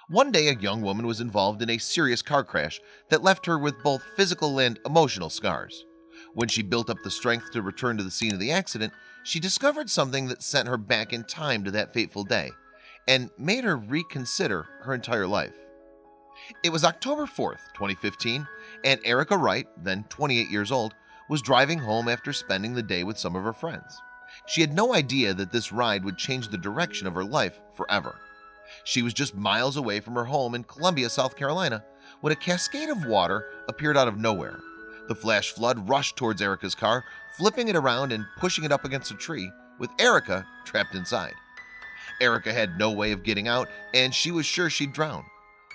One day, a young woman was involved in a serious car crash that left her with both physical and emotional scars. When she built up the strength to return to the scene of the accident, she discovered something that sent her back in time to that fateful day and made her reconsider her entire life. It was October 4th, 2015, and Erica Wright, then 28 years old, was driving home after spending the day with some of her friends. She had no idea that this ride would change the direction of her life forever. She was just miles away from her home in Columbia, South Carolina, when a cascade of water appeared out of nowhere. The flash flood rushed towards Erica's car, flipping it around and pushing it up against a tree, with Erica trapped inside. Erica had no way of getting out, and she was sure she'd drown.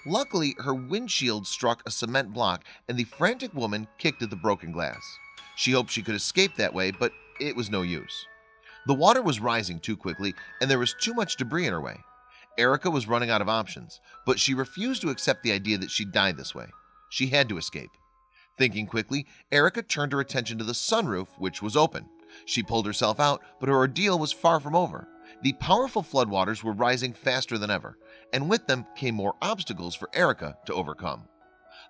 Luckily, her windshield struck a cement block, and the frantic woman kicked at the broken glass. She hoped she could escape that way, but it was no use. The water was rising too quickly, and there was too much debris in her way. Erica was running out of options, but she refused to accept the idea that she'd die this way. She had to escape. Thinking quickly, Erica turned her attention to the sunroof, which was open. She pulled herself out, but her ordeal was far from over. The powerful floodwaters were rising faster than ever, and with them came more obstacles for Erica to overcome.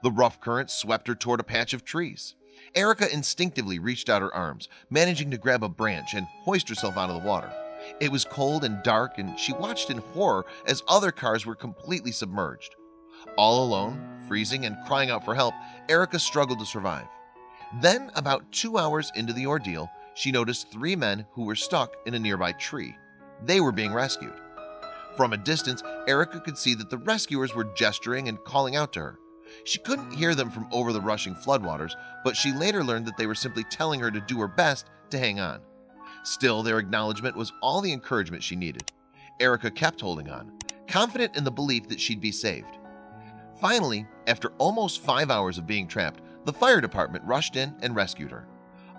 The rough current swept her toward a patch of trees. Erica instinctively reached out her arms, managing to grab a branch and hoist herself out of the water. It was cold and dark, and she watched in horror as other cars were completely submerged. All alone, freezing and crying out for help, Erica struggled to survive. Then, about 2 hours into the ordeal, she noticed 3 men who were stuck in a nearby tree. They were being rescued. From a distance, Erica could see that the rescuers were gesturing and calling out to her. She couldn't hear them from over the rushing floodwaters, but she later learned that they were simply telling her to do her best to hang on. Still, their acknowledgement was all the encouragement she needed. Erica kept holding on, confident in the belief that she'd be saved. Finally, after almost 5 hours of being trapped, the fire department rushed in and rescued her.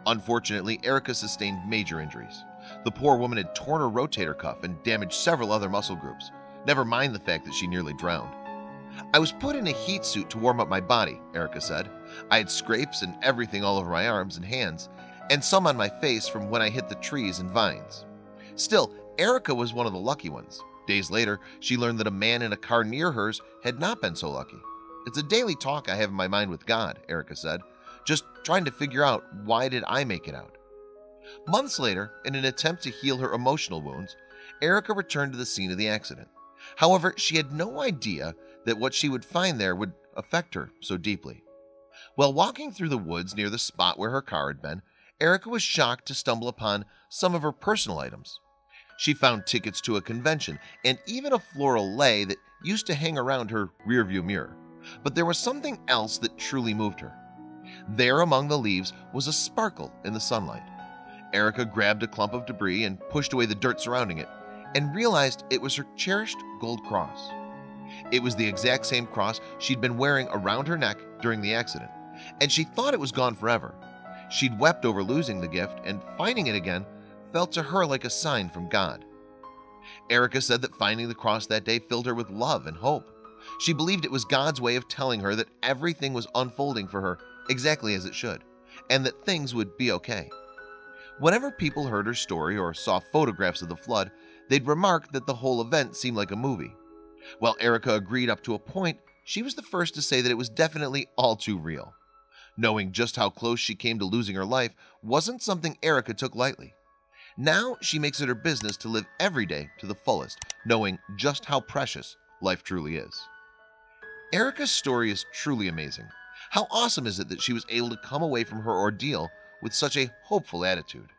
Unfortunately, Erica sustained major injuries. The poor woman had torn her rotator cuff and damaged several other muscle groups, never mind the fact that she nearly drowned. "I was put in a heat suit to warm up my body," Erica said. "I had scrapes and everything all over my arms and hands, and some on my face from when I hit the trees and vines." Still, Erica was one of the lucky ones. Days later, she learned that a man in a car near hers had not been so lucky. "It's a daily talk I have in my mind with God," Erica said, "just trying to figure out why did I make it out." Months later, in an attempt to heal her emotional wounds, Erica returned to the scene of the accident. However, she had no idea that what she would find there would affect her so deeply. While walking through the woods near the spot where her car had been, Erica was shocked to stumble upon some of her personal items. She found tickets to a convention and even a floral lei that used to hang around her rearview mirror. But there was something else that truly moved her. There among the leaves was a sparkle in the sunlight. Erica grabbed a clump of debris and pushed away the dirt surrounding it, and realized it was her cherished gold cross. It was the exact same cross she'd been wearing around her neck during the accident, and she thought it was gone forever. She'd wept over losing the gift, and finding it again felt to her like a sign from God. Erica said that finding the cross that day filled her with love and hope. She believed it was God's way of telling her that everything was unfolding for her exactly as it should, and that things would be okay. Whenever people heard her story or saw photographs of the flood, they'd remark that the whole event seemed like a movie. While Erica agreed up to a point, she was the first to say that it was definitely all too real. Knowing just how close she came to losing her life wasn't something Erica took lightly. Now she makes it her business to live every day to the fullest, knowing just how precious life truly is. Erica's story is truly amazing. How awesome is it that she was able to come away from her ordeal with such a hopeful attitude?